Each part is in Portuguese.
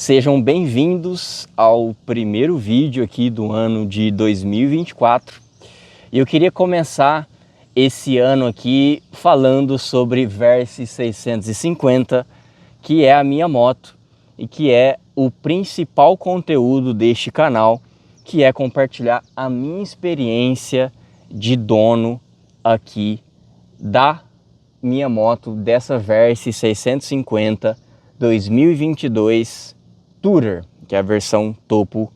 Sejam bem-vindos ao primeiro vídeo aqui do ano de 2024. E eu queria começar esse ano aqui falando sobre Versys 650, que é a minha moto e que é o principal conteúdo deste canal, que é compartilhar a minha experiência de dono aqui da minha moto, dessa Versys 650 2022 Tourer, que é a versão topo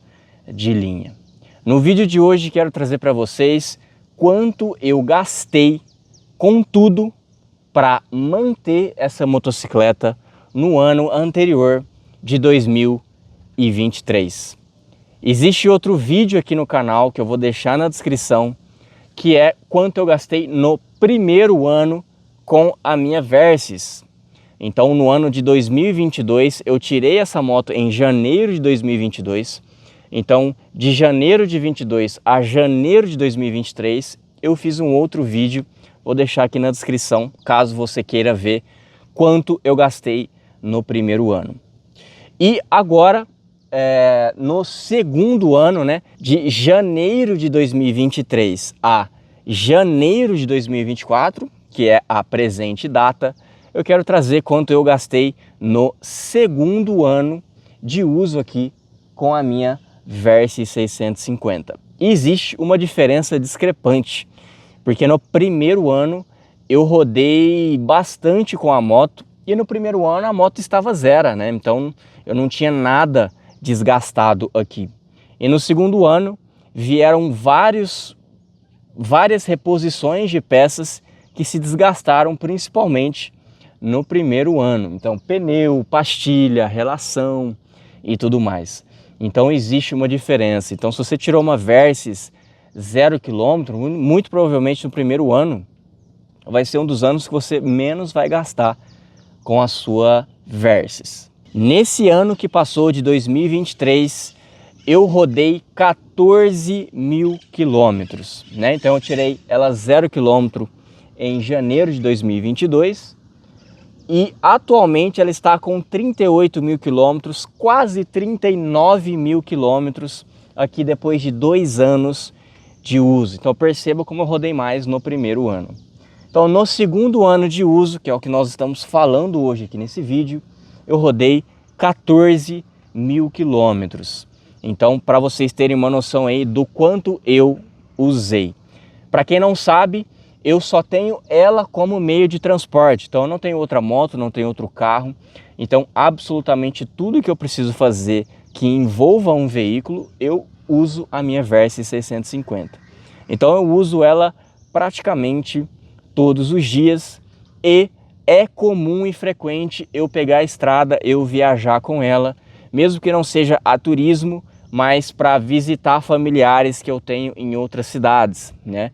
de linha. No vídeo de hoje quero trazer para vocês quanto eu gastei com tudo para manter essa motocicleta no ano anterior de 2023. Existe outro vídeo aqui no canal que eu vou deixar na descrição, que é quanto eu gastei no primeiro ano com a minha Versys. Então, no ano de 2022, eu tirei essa moto em janeiro de 2022. Então, de janeiro de 22 a janeiro de 2023, eu fiz um outro vídeo. Vou deixar aqui na descrição, caso você queira ver quanto eu gastei no primeiro ano. E agora, no segundo ano, né, de janeiro de 2023 a janeiro de 2024, que é a presente data, eu quero trazer quanto eu gastei no segundo ano de uso aqui com a minha Versys 650. E existe uma diferença discrepante, porque no primeiro ano eu rodei bastante com a moto e no primeiro ano a moto estava zero, né? Então eu não tinha nada desgastado aqui. E no segundo ano vieram várias reposições de peças que se desgastaram principalmente no primeiro ano. Então, pneu, pastilha, relação e tudo mais. Então, existe uma diferença. Então, se você tirou uma Versys 0 km, muito provavelmente no primeiro ano vai ser um dos anos que você menos vai gastar com a sua Versys. Nesse ano que passou de 2023, eu rodei 14 mil quilômetros, né? Então, eu tirei ela 0 km em janeiro de 2022 e atualmente ela está com 38 mil quilômetros, quase 39 mil quilômetros aqui depois de 2 anos de uso. Então perceba como eu rodei mais no primeiro ano. Então no segundo ano de uso, que é o que nós estamos falando hoje aqui nesse vídeo, eu rodei 14 mil quilômetros. Então, para vocês terem uma noção aí do quanto eu usei. Para quem não sabe, eu só tenho ela como meio de transporte, então eu não tenho outra moto, não tenho outro carro. Então absolutamente tudo que eu preciso fazer que envolva um veículo, eu uso a minha Versys 650. Então eu uso ela praticamente todos os dias e é comum e frequente eu pegar a estrada, eu viajar com ela, mesmo que não seja a turismo, mas para visitar familiares que eu tenho em outras cidades, né?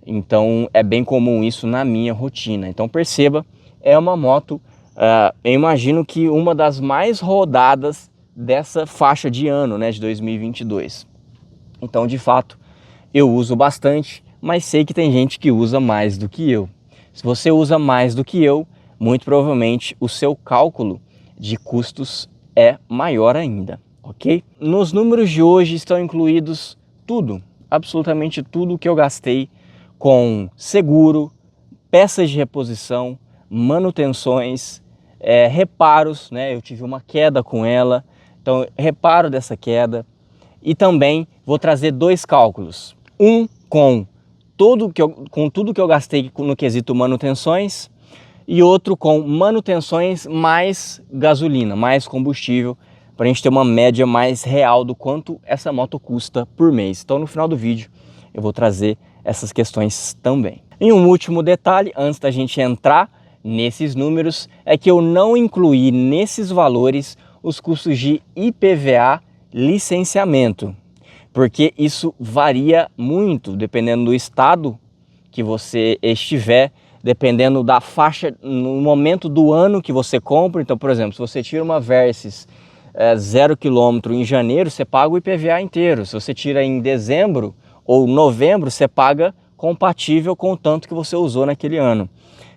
Então é bem comum isso na minha rotina. Então perceba, é uma moto, eu imagino que uma das mais rodadas dessa faixa de ano, né, de 2022. Então de fato eu uso bastante, mas sei que tem gente que usa mais do que eu. Se você usa mais do que eu, muito provavelmente o seu cálculo de custos é maior ainda, ok? Nos números de hoje estão incluídos tudo, absolutamente tudo que eu gastei com seguro, peças de reposição, manutenções, reparos, né? Eu tive uma queda com ela, então reparo dessa queda. E também vou trazer 2 cálculos. Um com tudo que eu gastei no quesito manutenções e outro com manutenções mais gasolina, mais combustível, para a gente ter uma média mais real do quanto essa moto custa por mês. Então no final do vídeo eu vou trazer essas questões também. E um último detalhe, antes da gente entrar nesses números, é que eu não incluí nesses valores os custos de IPVA, licenciamento, porque isso varia muito dependendo do estado que você estiver, dependendo da faixa, no momento do ano que você compra. Então, por exemplo, se você tira uma Versys 0 km em janeiro, você paga o IPVA inteiro. Se você tira em dezembro ou novembro, você paga compatível com o tanto que você usou naquele ano.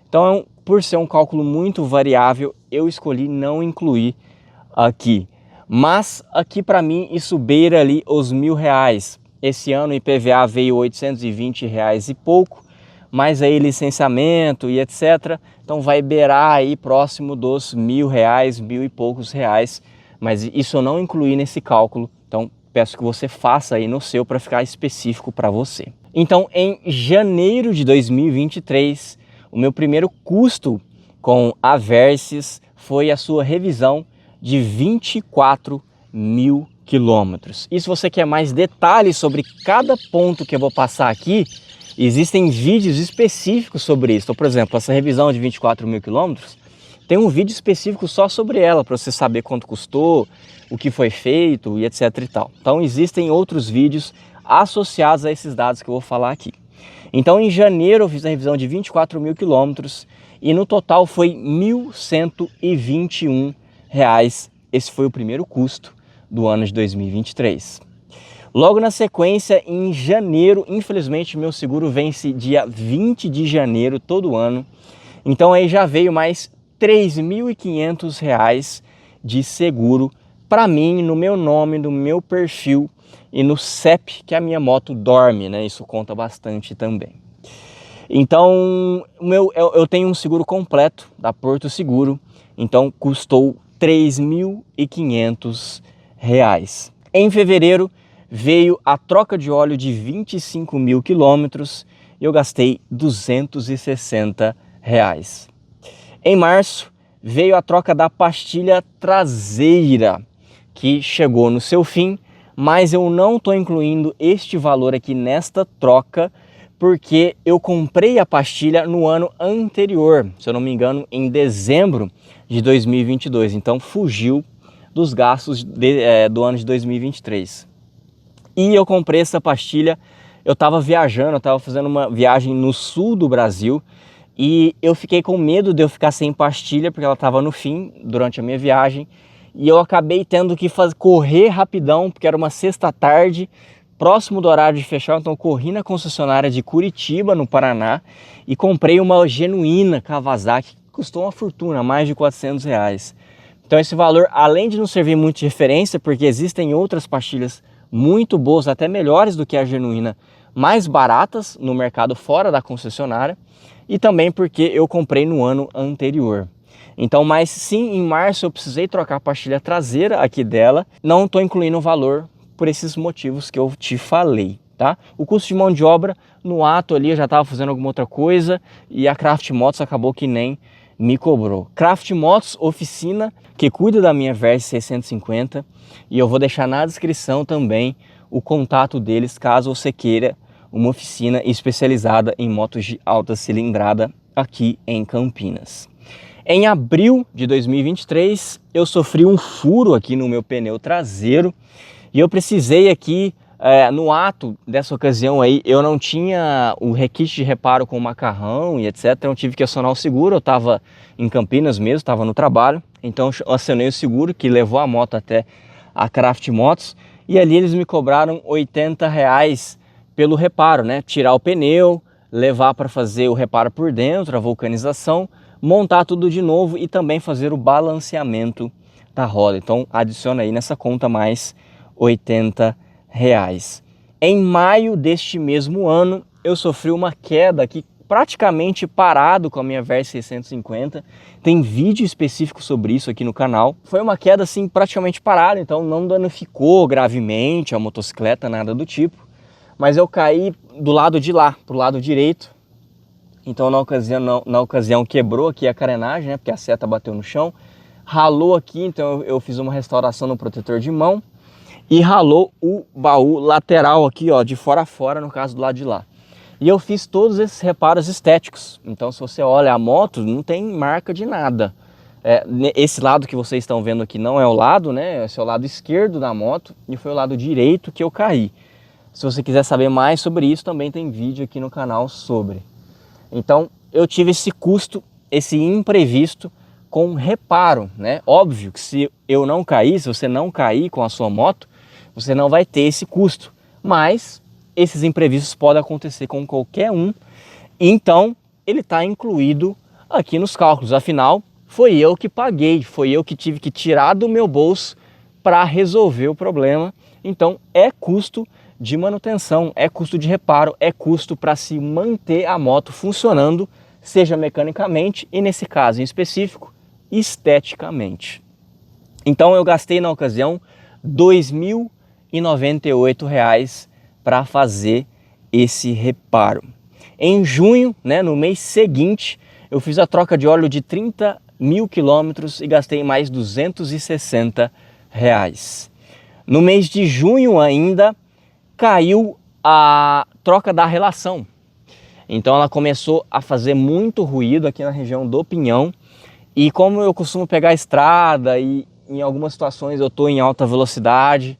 Então, por ser um cálculo muito variável, eu escolhi não incluir aqui. Mas aqui para mim isso beira ali os R$1.000. Esse ano o IPVA veio R$820 e pouco, mais aí licenciamento e etc. Então vai beirar aí próximo dos R$1.000, mil e poucos reais, mas isso eu não incluí nesse cálculo, então peço que você faça aí no seu para ficar específico para você. Então em janeiro de 2023, o meu primeiro custo com a Versys foi a sua revisão de 24.000 quilômetros. E se você quer mais detalhes sobre cada ponto que eu vou passar aqui, existem vídeos específicos sobre isso. Então, por exemplo, essa revisão de 24.000 quilômetros, tem um vídeo específico só sobre ela, para você saber quanto custou, o que foi feito e etc e tal. Então existem outros vídeos associados a esses dados que eu vou falar aqui. Então em janeiro eu fiz a revisão de 24.000 quilômetros e no total foi R$1.121. Esse foi o primeiro custo do ano de 2023. Logo na sequência, em janeiro, infelizmente meu seguro vence dia 20 de janeiro todo ano. Então aí já veio mais R$3.500 de seguro para mim, no meu nome, no meu perfil e no CEP que a minha moto dorme, né? Isso conta bastante também. Então eu tenho um seguro completo da Porto Seguro, então custou R$3.500. Em fevereiro veio a troca de óleo de 25.000 quilômetros e eu gastei R$260. Em março veio a troca da pastilha traseira, que chegou no seu fim, mas eu não estou incluindo este valor aqui nesta troca, porque eu comprei a pastilha no ano anterior, se eu não me engano, em dezembro de 2022. Então fugiu dos gastos do ano de 2023. E eu comprei essa pastilha, eu estava viajando, eu estava fazendo uma viagem no sul do Brasil e eu fiquei com medo de eu ficar sem pastilha, porque ela estava no fim durante a minha viagem. E eu acabei tendo que correr rapidão, porque era uma sexta-tarde, próximo do horário de fechar, então eu corri na concessionária de Curitiba, no Paraná, e comprei uma genuína Kawasaki, que custou uma fortuna, mais de R$400. Então esse valor, além de não servir muito de referência, porque existem outras pastilhas muito boas, até melhores do que a genuína, mais baratas no mercado fora da concessionária, e também porque eu comprei no ano anterior. Então, mas sim, em março eu precisei trocar a pastilha traseira aqui dela, não estou incluindo o valor por esses motivos que eu te falei, tá? O custo de mão de obra, no ato ali eu já estava fazendo alguma outra coisa e a Craft Motos acabou que nem me cobrou. Craft Motos Oficina, que cuida da minha Versys 650, e eu vou deixar na descrição também o contato deles, caso você queira uma oficina especializada em motos de alta cilindrada aqui em Campinas. Em abril de 2023, eu sofri um furo aqui no meu pneu traseiro e eu precisei aqui, no ato dessa ocasião aí, eu não tinha o requinte de reparo com macarrão e etc. Então eu tive que acionar o seguro, eu estava em Campinas mesmo, estava no trabalho. Então eu acionei o seguro que levou a moto até a Craft Motos e ali eles me cobraram R$80 pelo reparo, né? Tirar o pneu, levar para fazer o reparo por dentro, a vulcanização, montar tudo de novo e também fazer o balanceamento da roda. Então adiciona aí nessa conta mais R$80. Em maio deste mesmo ano eu sofri uma queda aqui, praticamente parado com a minha Versys 650. Tem vídeo específico sobre isso aqui no canal. Foi uma queda assim praticamente parada, então não danificou gravemente a motocicleta, nada do tipo. Mas eu caí do lado de lá, pro lado direito. Então na ocasião quebrou aqui a carenagem, né, porque a seta bateu no chão, ralou aqui, então eu fiz uma restauração no protetor de mão e ralou o baú lateral aqui, ó, de fora a fora, no caso do lado de lá. E eu fiz todos esses reparos estéticos, então se você olha a moto, não tem marca de nada. Esse lado que vocês estão vendo aqui não é o lado, né, esse é o lado esquerdo da moto e foi o lado direito que eu caí. Se você quiser saber mais sobre isso, também tem vídeo aqui no canal sobre. Então eu tive esse custo, esse imprevisto com reparo, né? Óbvio que se eu não cair, se você não cair com a sua moto, você não vai ter esse custo. Mas esses imprevistos podem acontecer com qualquer um, então ele está incluído aqui nos cálculos. Afinal, foi eu que paguei, foi eu que tive que tirar do meu bolso para resolver o problema. Então é custo de manutenção, é custo de reparo, é custo para se manter a moto funcionando, seja mecanicamente e, nesse caso em específico, esteticamente. Então eu gastei na ocasião R$ 2.098 para fazer esse reparo. Em junho, né, no mês seguinte, eu fiz a troca de óleo de 30.000 quilômetros e gastei mais R$ 260. No mês de junho ainda caiu a troca da relação. Então ela começou a fazer muito ruído aqui na região do Pinhão. E como eu costumo pegar a estrada e em algumas situações eu estou em alta velocidade,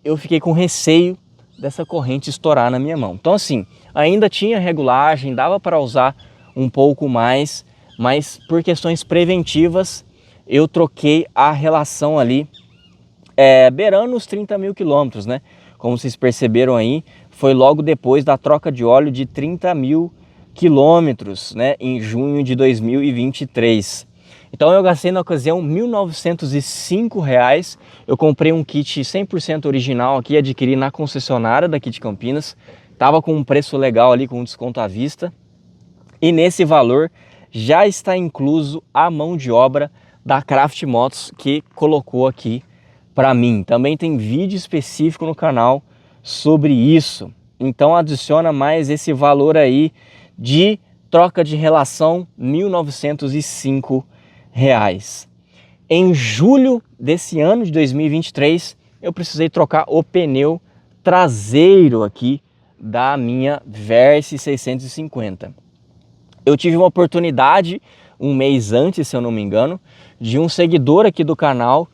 eu fiquei com receio dessa corrente estourar na minha mão. Então assim, ainda tinha regulagem, dava para usar um pouco mais, mas por questões preventivas eu troquei a relação ali, beirando os 30.000 quilômetros, né? Como vocês perceberam aí, foi logo depois da troca de óleo de 30.000 quilômetros, né? Em junho de 2023. Então eu gastei na ocasião R$ 1.905. Eu comprei um kit 100% original aqui, adquiri na concessionária daqui de Campinas. Tava com um preço legal ali, com um desconto à vista. E nesse valor já está incluso a mão de obra da Craft Motos que colocou aqui para mim. Também tem vídeo específico no canal sobre isso. Então adiciona mais esse valor aí de troca de relação, R$ 1.905. Em julho desse ano de 2023, eu precisei trocar o pneu traseiro aqui da minha Versys 650. Eu tive uma oportunidade um mês antes, se eu não me engano, de um seguidor aqui do canal,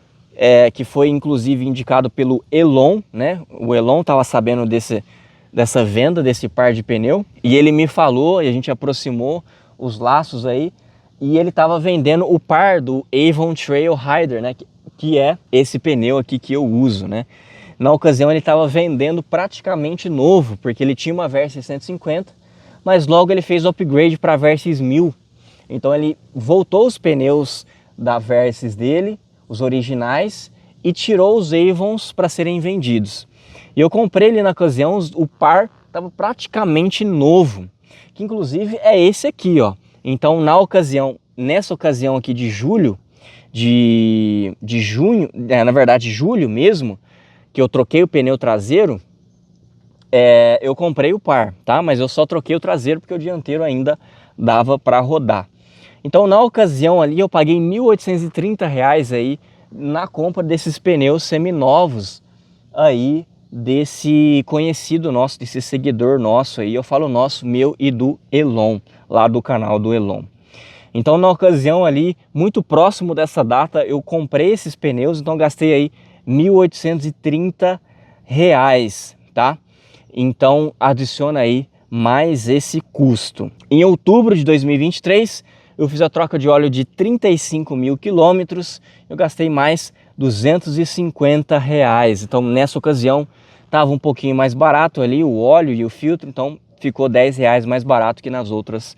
que foi inclusive indicado pelo Elon, né? O Elon estava sabendo dessa venda desse par de pneu e ele me falou, e a gente aproximou os laços aí, e ele estava vendendo o par do Avon Trail Rider, né? Que é esse pneu aqui que eu uso, né? Na ocasião ele estava vendendo praticamente novo, porque ele tinha uma Versys 150, mas logo ele fez o upgrade para a Versys 1000. Então ele voltou os pneus da Versys dele, os originais, e tirou os Avons para serem vendidos. E eu comprei ele na ocasião, o par estava praticamente novo, que inclusive é esse aqui, ó. Então nessa ocasião aqui de julho, de junho, na verdade julho mesmo, que eu troquei o pneu traseiro, eu comprei o par, tá? Mas eu só troquei o traseiro porque o dianteiro ainda dava para rodar. Então na ocasião ali eu paguei R$ 1.830 aí na compra desses pneus seminovos aí desse conhecido nosso, desse seguidor nosso aí. Eu falo nosso, meu e do Elon, lá do canal do Elon. Então na ocasião ali, muito próximo dessa data, eu comprei esses pneus, então gastei aí R$ 1.830, tá? Então adiciona aí mais esse custo. Em outubro de 2023, eu fiz a troca de óleo de 35.000 quilômetros, eu gastei mais R$ 250. Então nessa ocasião estava um pouquinho mais barato ali o óleo e o filtro, então ficou R$ 10 mais barato que nas outras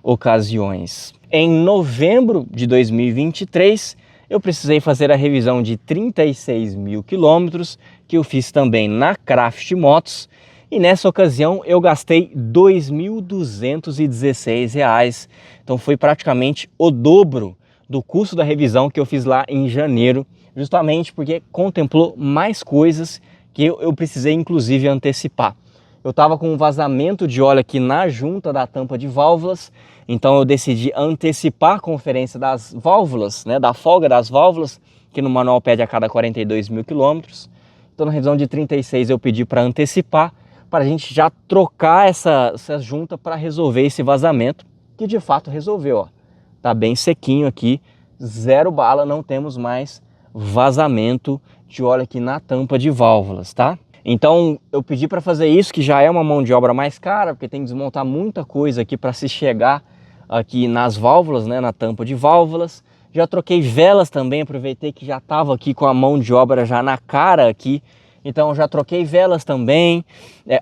ocasiões. Em novembro de 2023, eu precisei fazer a revisão de 36.000 quilômetros, que eu fiz também na Craft Motos, e nessa ocasião eu gastei R$ 2.216. Então foi praticamente o dobro do custo da revisão que eu fiz lá em janeiro, justamente porque contemplou mais coisas que eu precisei inclusive antecipar. Eu estava com um vazamento de óleo aqui na junta da tampa de válvulas, então eu decidi antecipar a conferência das válvulas, né, da folga das válvulas, que no manual pede a cada 42.000 quilômetros. Então na revisão de 36 eu pedi para antecipar, para a gente já trocar essa junta para resolver esse vazamento, que de fato resolveu, ó. Tá bem sequinho aqui, zero bala, não temos mais vazamento de óleo aqui na tampa de válvulas, tá? Então eu pedi para fazer isso, que já é uma mão de obra mais cara, porque tem que desmontar muita coisa aqui para se chegar aqui nas válvulas, né, na tampa de válvulas. Já troquei velas também, aproveitei que já estava aqui com a mão de obra já na cara aqui, então já troquei velas também.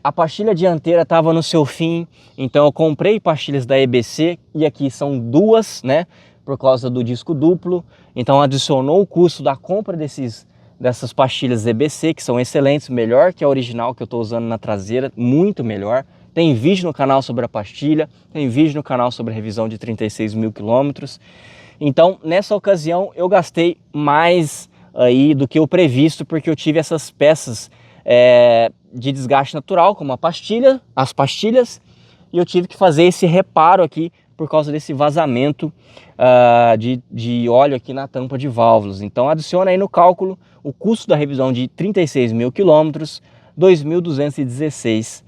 A pastilha dianteira estava no seu fim, então eu comprei pastilhas da EBC, e aqui são duas, né, por causa do disco duplo, então adicionou o custo da compra dessas pastilhas ZBC, que são excelentes, melhor que a original que eu estou usando na traseira, muito melhor. Tem vídeo no canal sobre a pastilha, tem vídeo no canal sobre a revisão de 36 mil quilômetros. Então, nessa ocasião, eu gastei mais aí do que o previsto, porque eu tive essas peças de desgaste natural, como as pastilhas, e eu tive que fazer esse reparo aqui por causa desse vazamento de óleo aqui na tampa de válvulas. Então adiciona aí no cálculo o custo da revisão de 36 mil quilômetros, R$ 2.216.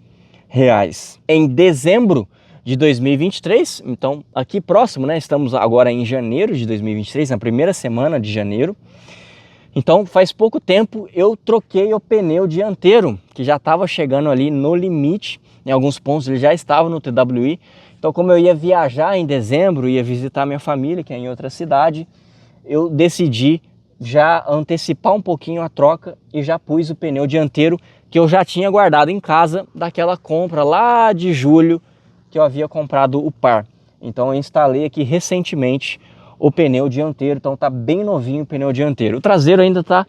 Em dezembro de 2023, então aqui próximo, né? Estamos agora em janeiro de 2023, na primeira semana de janeiro. Então faz pouco tempo eu troquei o pneu dianteiro, que já estava chegando ali no limite. Em alguns pontos ele já estava no TWI. Então, como eu ia viajar em dezembro, ia visitar minha família, que é em outra cidade, eu decidi já antecipar um pouquinho a troca e já pus o pneu dianteiro que eu já tinha guardado em casa daquela compra lá de julho que eu havia comprado o par. Então, eu instalei aqui recentemente o pneu dianteiro, então tá bem novinho o pneu dianteiro. O traseiro ainda tá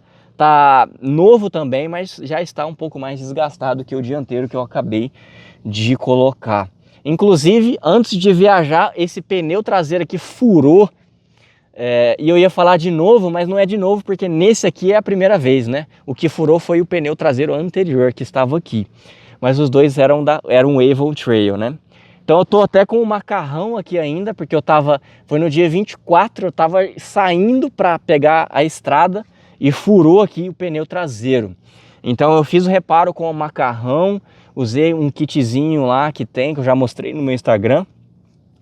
novo também, mas já está um pouco mais desgastado que o dianteiro que eu acabei de colocar. Inclusive, antes de viajar, esse pneu traseiro aqui furou. E eu ia falar de novo, mas não é de novo, porque nesse aqui é a primeira vez, né? O que furou foi o pneu traseiro anterior que estava aqui. Mas os dois eram Evo Trail, né? Então eu tô até com o macarrão aqui ainda, porque foi no dia 24, eu tava saindo para pegar a estrada e furou aqui o pneu traseiro. Então eu fiz o reparo com o macarrão, usei um kitzinho lá que eu já mostrei no meu Instagram,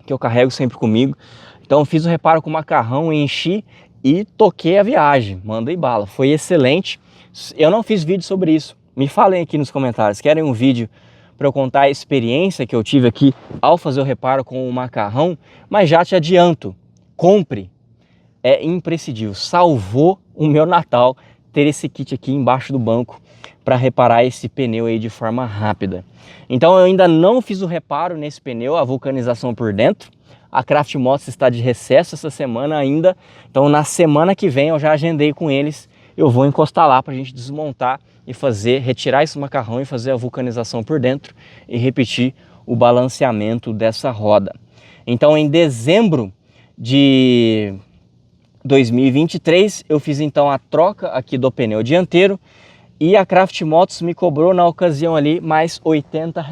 que eu carrego sempre comigo. Então eu fiz o reparo com o macarrão, enchi e toquei a viagem, mandei bala, foi excelente. Eu não fiz vídeo sobre isso, me falem aqui nos comentários, querem um vídeo para eu contar a experiência que eu tive aqui ao fazer o reparo com o macarrão? Mas já te adianto, compre, é imprescindível, salvou o meu Natal ter esse kit aqui embaixo do banco para reparar esse pneu aí de forma rápida. Então eu ainda não fiz o reparo nesse pneu, a vulcanização por dentro. A Craft Motos está de recesso essa semana ainda, então na semana que vem eu já agendei com eles, eu vou encostar lá para a gente desmontar e retirar esse macarrão e fazer a vulcanização por dentro e repetir o balanceamento dessa roda. Então em dezembro de 2023 eu fiz então a troca aqui do pneu dianteiro e a Craft Motos me cobrou na ocasião ali mais R$ 80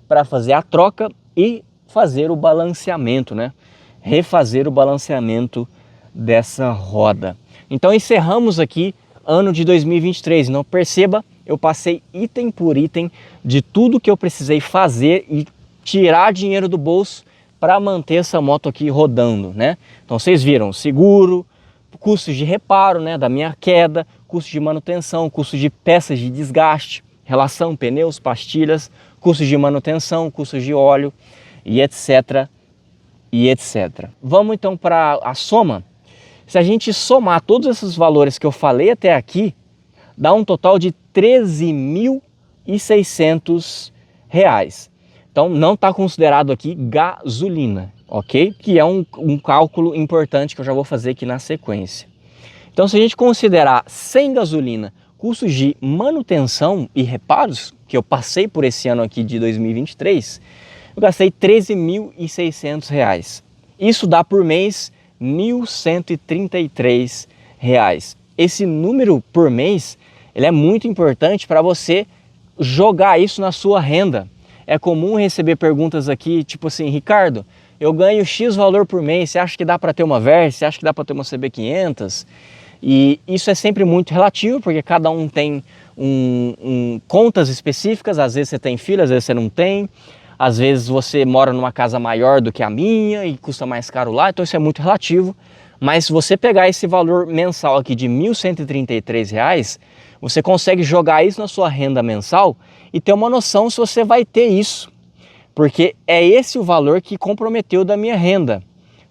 para fazer a troca e fazer o balanceamento, né? Refazer o balanceamento dessa roda. Então encerramos aqui ano de 2023. Não perceba, eu passei item por item de tudo que eu precisei fazer e tirar dinheiro do bolso para manter essa moto aqui rodando, né? Então vocês viram seguro, custos de reparo, né, da minha queda, custo de manutenção, custo de peças de desgaste, relação pneus, pastilhas, custos de manutenção, custos de óleo e etc. Vamos então para a soma. Se a gente somar todos esses valores que eu falei até aqui, dá um total de R$ 13.600. Então não está considerado aqui gasolina, ok? Que é um cálculo importante que eu já vou fazer aqui na sequência. Então se a gente considerar sem gasolina, custos de manutenção e reparos, que eu passei por esse ano aqui de 2023, eu gastei R$ 13.600. Isso dá por mês R$ 1.133. Esse número por mês, ele é muito importante para você jogar isso na sua renda. É comum receber perguntas aqui, tipo assim, Ricardo, eu ganho X valor por mês, você acha que dá para ter uma Versa, você acha que dá para ter uma CB500? E isso é sempre muito relativo, porque cada um tem contas específicas, às vezes você tem filho, às vezes você não tem, às vezes você mora numa casa maior do que a minha e custa mais caro lá, então isso é muito relativo. Mas se você pegar esse valor mensal aqui de R$ 1.133, você consegue jogar isso na sua renda mensal e ter uma noção se você vai ter isso. Porque é esse o valor que comprometeu da minha renda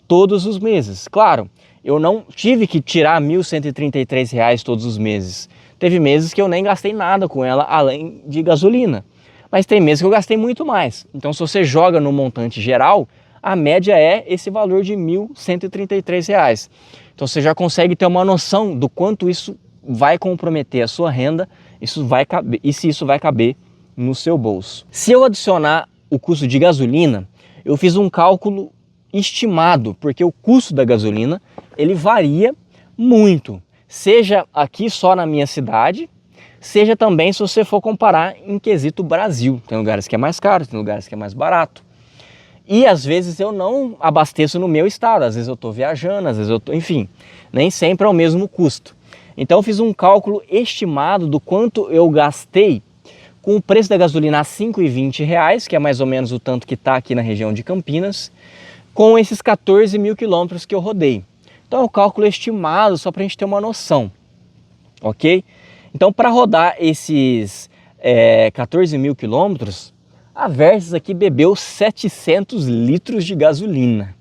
todos os meses. Claro, eu não tive que tirar R$ 1.133 todos os meses. Teve meses que eu nem gastei nada com ela, além de gasolina. Mas tem meses que eu gastei muito mais. Então se você joga no montante geral, a média é esse valor de R$ 1.133. Então você já consegue ter uma noção do quanto isso vai comprometer a sua renda, isso vai caber, e se isso vai caber no seu bolso. Se eu adicionar o custo de gasolina, eu fiz um cálculo estimado, porque o custo da gasolina ele varia muito, seja aqui só na minha cidade, seja também se você for comparar em quesito Brasil. Tem lugares que é mais caro, tem lugares que é mais barato. E às vezes eu não abasteço no meu estado, às vezes eu estou viajando, às vezes eu estou, enfim, nem sempre é o mesmo custo. Então eu fiz um cálculo estimado do quanto eu gastei com o preço da gasolina a R$ 5,20, que é mais ou menos o tanto que está aqui na região de Campinas, com esses 14 mil quilômetros que eu rodei. Então é um cálculo estimado só para a gente ter uma noção, ok? Então para rodar esses 14 mil quilômetros, a Versys aqui bebeu 700 litros de gasolina.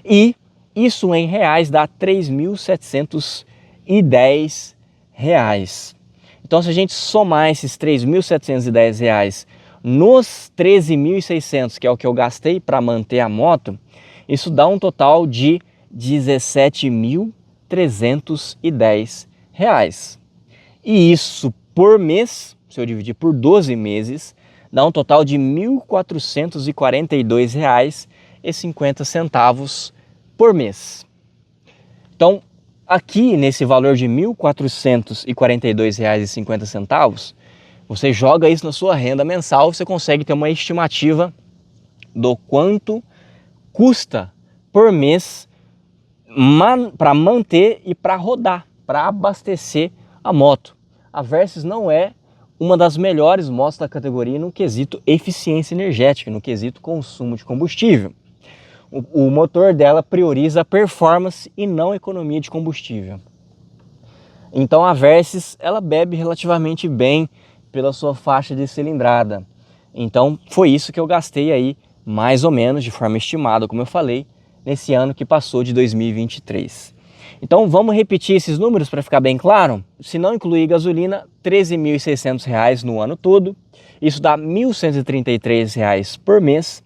E isso em reais dá R$ 3.710. Então se a gente somar esses R$ 3.710 nos 13.600, que é o que eu gastei para manter a moto, isso dá um total de R$ 17.310. E isso por mês, se eu dividir por 12 meses, dá um total de R$ 1.442,50 por mês. Então, aqui nesse valor de R$ 1.442,50, você joga isso na sua renda mensal, você consegue ter uma estimativa do quanto custa por mês para manter e para rodar, para abastecer a moto. A Versys não é uma das melhores motos da categoria no quesito eficiência energética, no quesito consumo de combustível. O motor dela prioriza performance e não economia de combustível. Então a Versys ela bebe relativamente bem pela sua faixa de cilindrada. Então foi isso que eu gastei aí, mais ou menos de forma estimada, como eu falei, nesse ano que passou de 2023. Então vamos repetir esses números para ficar bem claro? Se não incluir gasolina, R$ 13.600 no ano todo, isso dá R$ 1.133 por mês.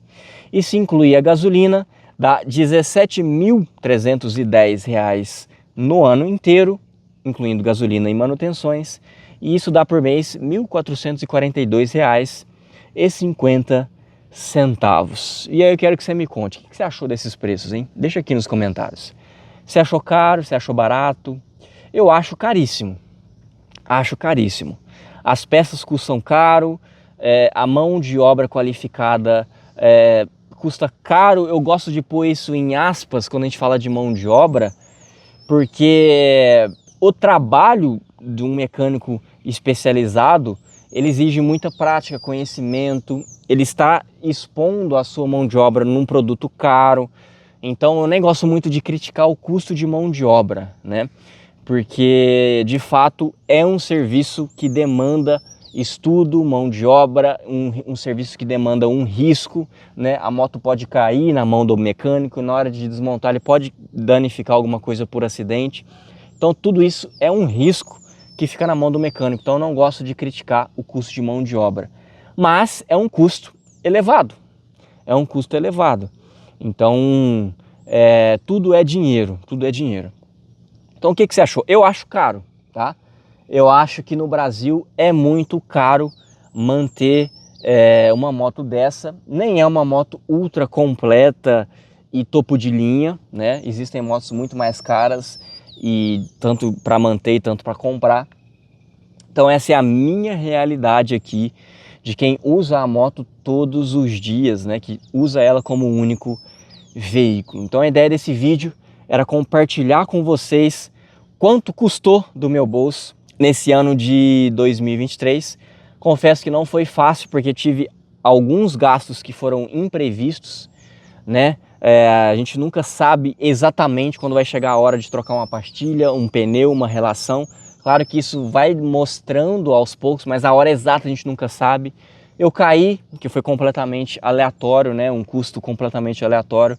E se incluir a gasolina, dá R$ 17.310 no ano inteiro, incluindo gasolina e manutenções. E isso dá por mês R$ 1.442,50. E aí eu quero que você me conte, o que você achou desses preços, hein? Deixa aqui nos comentários. Você achou caro? Você achou barato? Eu acho caríssimo. Acho caríssimo. As peças custam caro, a mão de obra qualificada custa caro. Eu gosto de pôr isso em aspas quando a gente fala de mão de obra, porque o trabalho de um mecânico especializado, ele exige muita prática, conhecimento, ele está expondo a sua mão de obra num produto caro. Então eu nem gosto muito de criticar o custo de mão de obra, né? Porque de fato é um serviço que demanda estudo, mão de obra, um serviço que demanda um risco, né? A moto pode cair na mão do mecânico, na hora de desmontar ele pode danificar alguma coisa por acidente. Então tudo isso é um risco que fica na mão do mecânico. Então eu não gosto de criticar o custo de mão de obra, mas é um custo elevado, é um custo elevado. Então tudo é dinheiro, tudo é dinheiro. Então o que você achou? Eu acho caro, tá? Eu acho que no Brasil é muito caro manter uma moto dessa. Nem é uma moto ultra completa e topo de linha, né? Existem motos muito mais caras, e tanto para manter e tanto para comprar. Então essa é a minha realidade aqui, de quem usa a moto todos os dias, né? Que usa ela como único veículo. Então a ideia desse vídeo era compartilhar com vocês quanto custou do meu bolso nesse ano de 2023. Confesso que não foi fácil, porque tive alguns gastos que foram imprevistos, né? A gente nunca sabe exatamente quando vai chegar a hora de trocar uma pastilha, um pneu, uma relação. Claro que isso vai mostrando aos poucos, mas a hora exata a gente nunca sabe. Eu caí, que foi completamente aleatório, né? Um custo completamente aleatório.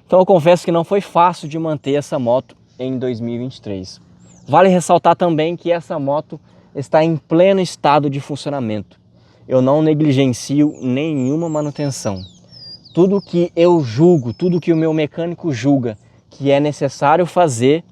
Então eu confesso que não foi fácil de manter essa moto em 2023. Vale ressaltar também que essa moto está em pleno estado de funcionamento. Eu não negligencio nenhuma manutenção. Tudo que eu julgo, tudo que o meu mecânico julga que é necessário fazer,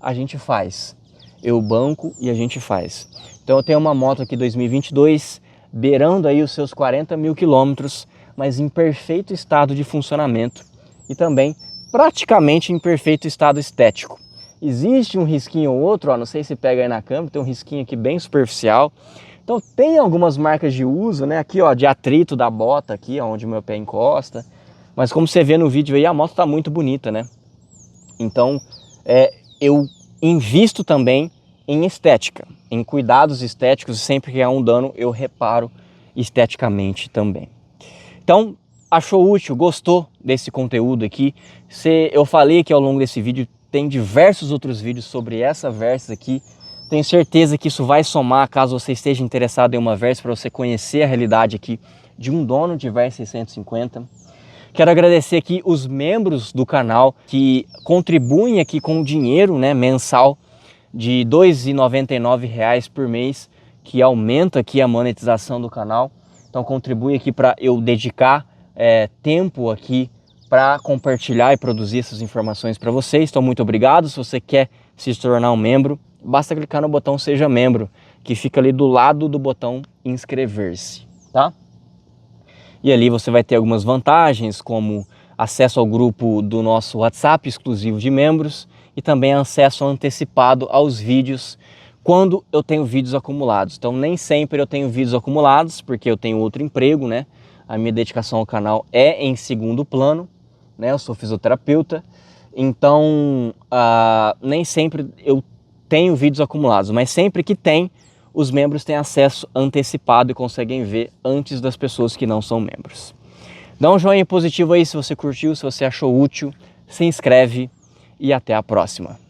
a gente faz. eu banco e a gente faz. Então eu tenho uma moto aqui 2022, beirando aí os seus 40 mil quilômetros, mas em perfeito estado de funcionamento e também praticamente em perfeito estado estético. Existe um risquinho ou outro, ó, não sei se pega aí na câmera, tem um risquinho aqui bem superficial. Então tem algumas marcas de uso, né? Aqui, ó, de atrito da bota aqui, onde o meu pé encosta. Mas como você vê no vídeo aí, a moto tá muito bonita, né? Então, eu invisto também em estética, em cuidados estéticos, e sempre que há um dano eu reparo esteticamente também. Então, achou útil, gostou desse conteúdo aqui? Eu falei que ao longo desse vídeo tem diversos outros vídeos sobre essa Versys aqui. Tenho certeza que isso vai somar, caso você esteja interessado em uma Versys, para você conhecer a realidade aqui de um dono de Versys 650. Quero agradecer aqui os membros do canal que contribuem aqui com o dinheiro, né, mensal de R$ 2,99 por mês, que aumenta aqui a monetização do canal. Então contribui aqui para eu dedicar tempo aqui para compartilhar e produzir essas informações para vocês. Então muito obrigado. Se você quer se tornar um membro, basta clicar no botão Seja Membro, que fica ali do lado do botão Inscrever-se, tá? E ali você vai ter algumas vantagens, como acesso ao grupo do nosso WhatsApp exclusivo de membros e também acesso antecipado aos vídeos quando eu tenho vídeos acumulados. Então nem sempre eu tenho vídeos acumulados, porque eu tenho outro emprego, né? A minha dedicação ao canal é em segundo plano, né? Eu sou fisioterapeuta, então nem sempre eu tenho vídeos acumulados, mas sempre que tem, os membros têm acesso antecipado e conseguem ver antes das pessoas que não são membros. Dá um joinha positivo aí se você curtiu, se você achou útil, se inscreve e até a próxima.